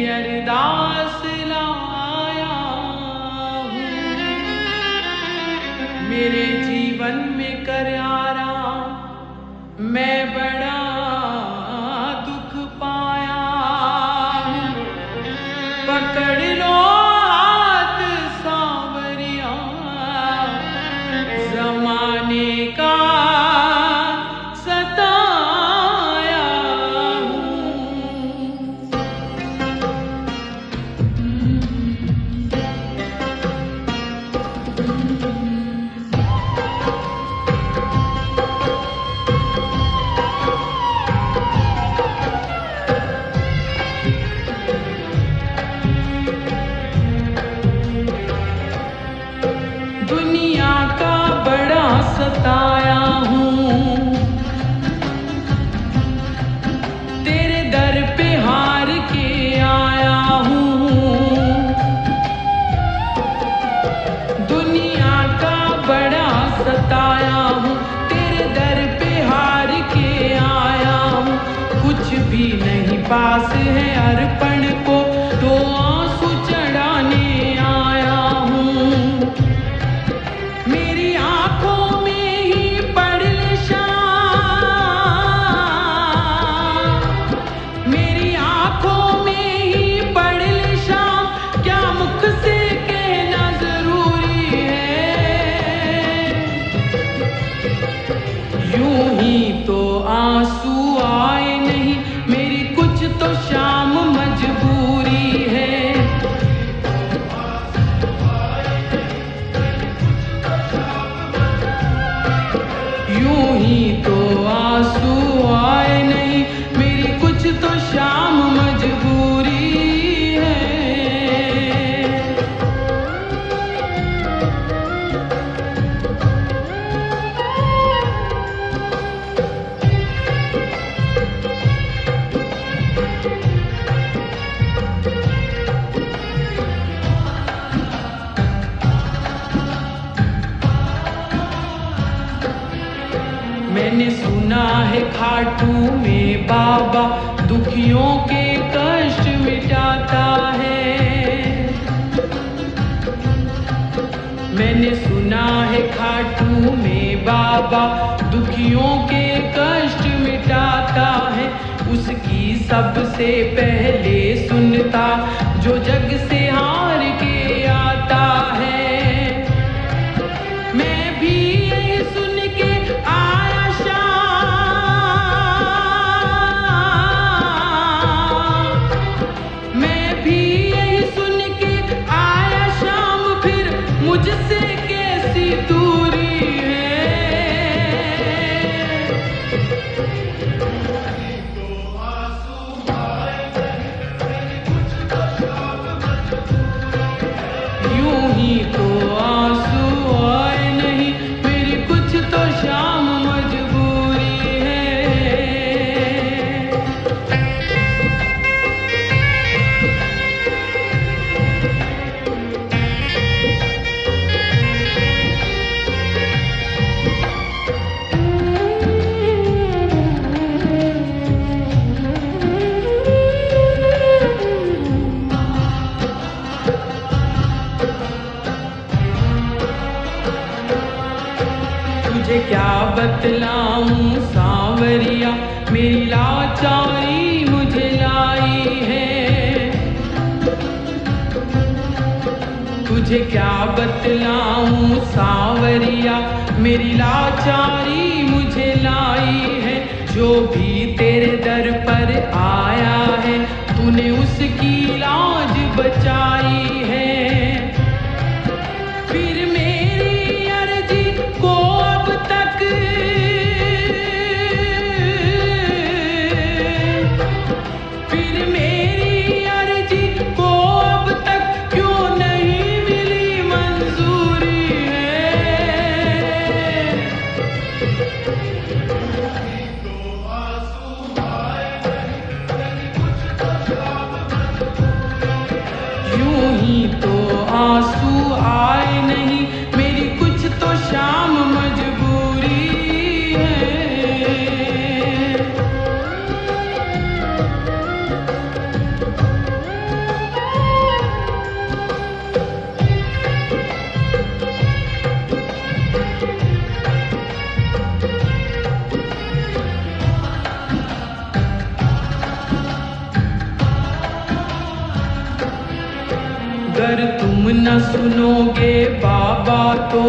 अरदास लाया हूँ, मेरे जीवन में कर आराम, मैं बड़ा दुख पाया। पकड़ लो हाथ सांवरिया, जमाने का दुनिया का बड़ा सताया हूँ, तेरे दर पे हार के आया हूँ। दुनिया का बड़ा सताया हूँ, तेरे दर पे हार के आया हूँ। कुछ भी नहीं पास है अर्पण को, तो आंसू चढ़ाने आया हूँ। मेरी आंखों में ही पड़ ले शाम, मेरी आंखों में ही पड़ ले शाम, क्या मुख से कहना जरूरी है। यूं ही तो आंसू आए नहीं, मेरी कुछ तो शाम मजबूरी है। यूं ही तो आंसू आए नहीं, मेरी कुछ तो शाम मजबूरी है। मैंने सुना है खाटू में बाबा दुखियों के कष्ट मिटाता है। मैंने सुना है खाटू में बाबा दुखियों के कष्ट मिटाता है। उसकी सबसे पहले सुनता जो जग से हार के आता है। मैं भी यही सुन के आया मैं भी यही सुन के आया शाम, फिर मुझसे कैसी दूरी है। यूं ही तो आंसू आए नहीं, मेरी कुछ तो शाम मजबूरी है। तुझे क्या बतलाऊं सांवरिया, मेरी लाचारी मुझे लाई है। तुझे क्या बतलाऊं सांवरिया, मेरी लाचारी मुझे लाई है। जो भी तेरे दर पर आया है, तूने उसकी लाज बचाई है। फिर मेरी अर्जी को अब तक फिर मेरी अर्जी को अब तक क्यों नहीं मिली मंजूरी है। यूं ही तो आंसू आए नहीं, मेरी कुछ तो शाम मजबूरी है। गर तुम न सुनोगे बाबा तो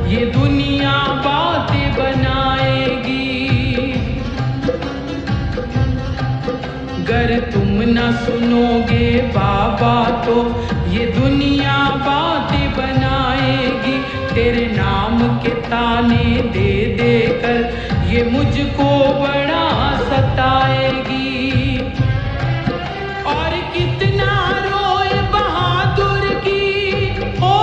ये दुनिया बातें बनाएगी। गर तुम न सुनोगे बाबा तो ये दुनिया बातें बनाएगी। तेरे नाम के ताने दे दे कर ये मुझको बड़ा सताएगी। और कितना रोए बहादुर की ओ,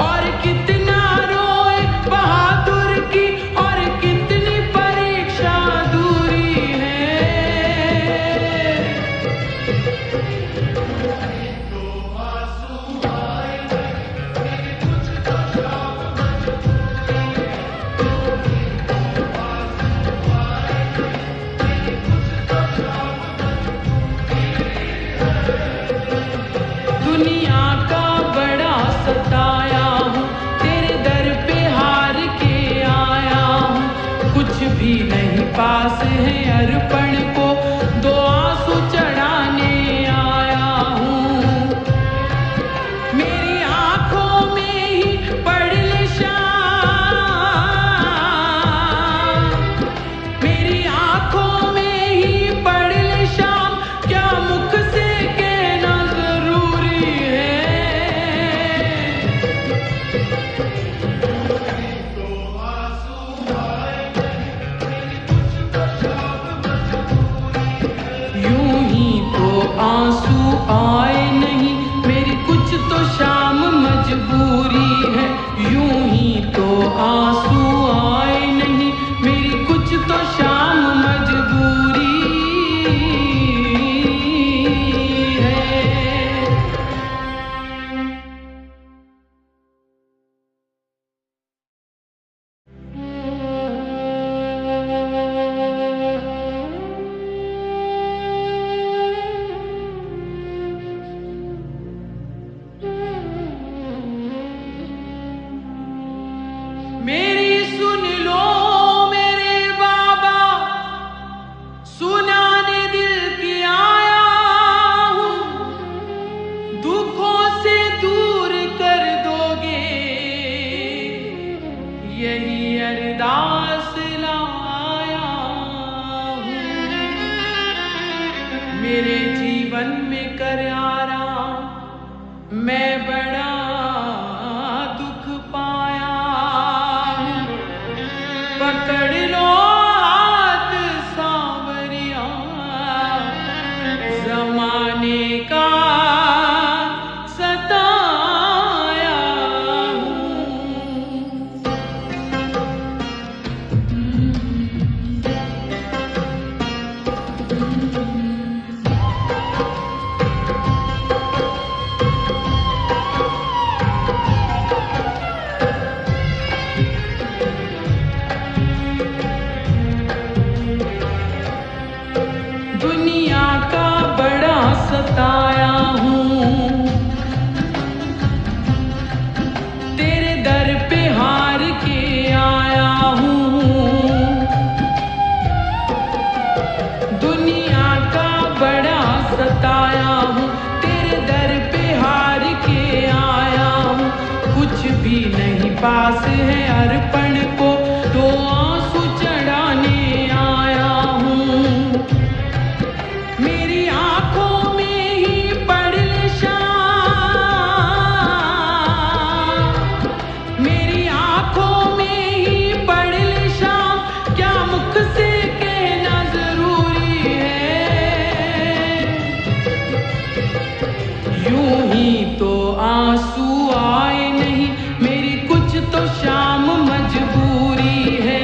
और कितना रोए बहादुर की, और कितनी परीक्षा दूरी है। दुनिया का बड़ा सताया हूँ, तेरे दर पे हार के आया हूँ। कुछ भी नहीं पास है अर्पण को, दो आंसू चढ़ाने आया हूँ। मेरी आंखों में ही पड़ ले शाम, मेरी आंखों में ही पड़ ले शाम, क्या मुख से कहना जरूरी है। यूं ही तो आंसू आए नहीं, मेरी कुछ तो शाम मजबूरी है। यूं ही तो आंसू आए नहीं, मेरी कुछ तो शाम मजबूरी है। मेरी सुन लो मेरे बाबा, सुनाने दिल की आया हूँ। दुखों से दूर कर दोगे यही अरदास लाया हूँ। मेरे जीवन में कर आराम, मैं बड़ा दुख पाया। पकड़ लो हाथ सांवरिया, जमाने का सताया हूँ। दुनिया का बड़ा सताया हूँ, तेरे दर पे हार के आया हूँ। दुनिया का बड़ा सताया हूँ, तेरे दर पे हार के आया हूँ। कुछ भी नहीं पास है अर्पण को, तो आंसू चढ़ाने आया हूँ। मेरी आंखों में ही पड़ ले शाम, मेरी आंखों में ही पड़ ले शाम, क्या मुख से कहना जरूरी है। यूं ही तो आंसू आए नहीं, मेरी कुछ तो शाम मजबूरी है।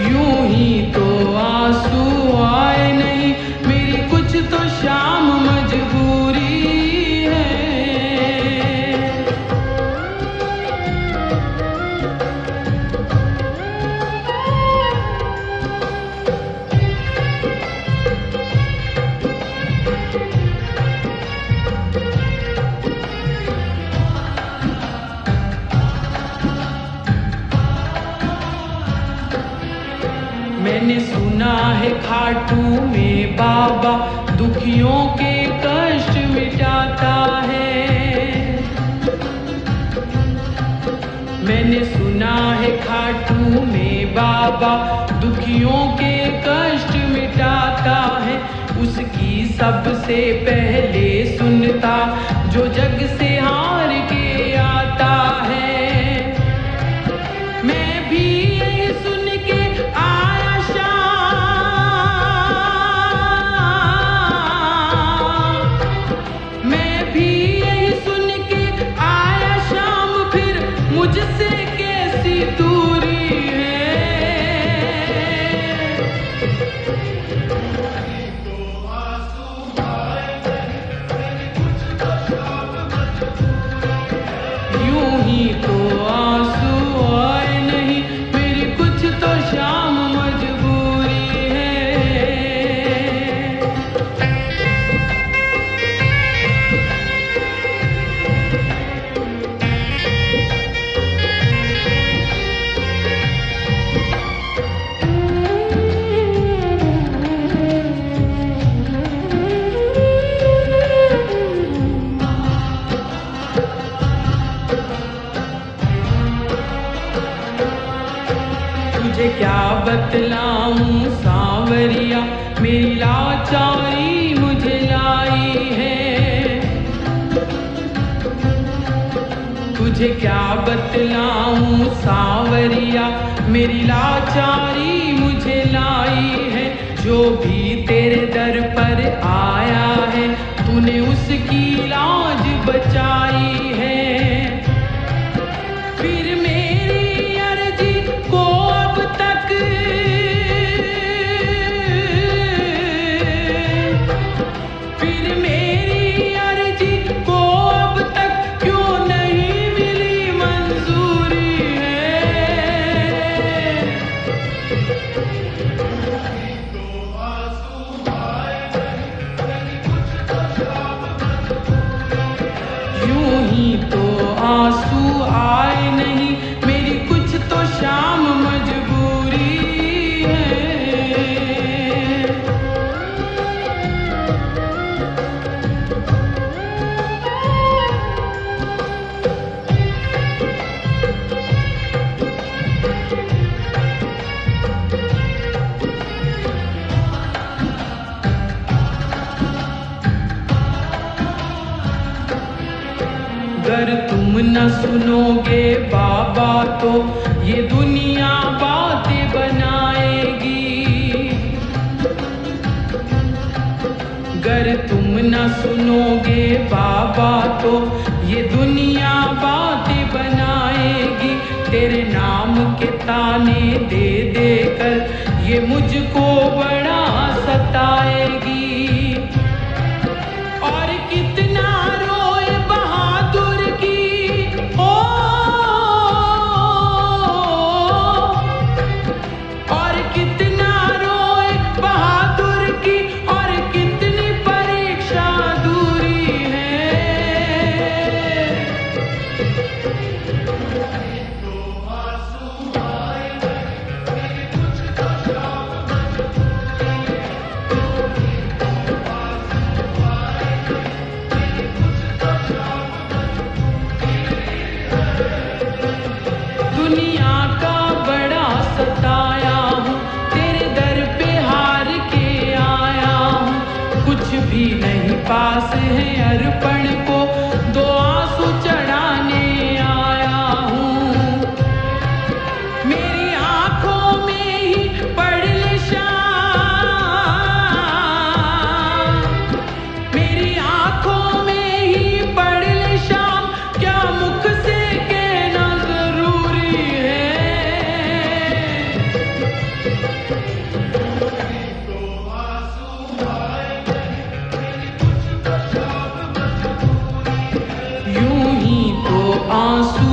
यूं ही तो आंसू आए नहीं, मेरी कुछ तो शाम मजबूरी है। मैंने सुना है खाटू में बाबा दुखियों के कष्ट मिटाता है। मैंने सुना है खाटू में बाबा दुखियों के कष्ट मिटाता है। उसकी सबसे पहले सुनता जो जग से हार के आता है। मैं भी यही सुन के आया शाम, मैं भी यही सुन के आया शाम, फिर मुझसे कैसी दूरी है। यूं ही तो आंसू आए नहीं, मेरी कुछ तो शाम मजबूरी है। तुझे क्या बतलाऊं सांवरिया, मेरी लाचारी मुझे लाई है। तुझे क्या बतलाऊं सांवरिया, मेरी लाचारी मुझे लाई है। जो भी तेरे दर पर आया है, तूने उसकी लाज बचाई है। फिर मेरी अर्जी को अब तक, फिर मेरी अर्जी को अब तक क्यों नहीं मिली मंजूरी है। यूं ही तो आंसू आए नहीं, मेरी कुछ तो शाम मजबूरी है। अगर तुम न सुनोगे बाबा तो ये दुनिया बातें बनाएगी। अगर तुम न सुनोगे बाबा तो ये दुनिया बातें बनाएगी। तेरे नाम के ताने दे देकर ये मुझको बड़ा सताएगी। और कितना रोए बहादुर की ओ, और कितना रोए बहादुर की, और कितनी परीक्षा दूरी है। दुनिया का बड़ा सताया हूँ, तेरे दर पे हार के आया हूँ। कुछ भी नहीं पास है अर्पण को, दो आंसू चढ़ाने आया हूँ। मेरी आंखों में ही पड़ ले शाम, मेरी आंखों में ही पड़ ले शाम, क्या मुख से कहना जरूरी है। यूं ही तो आंसू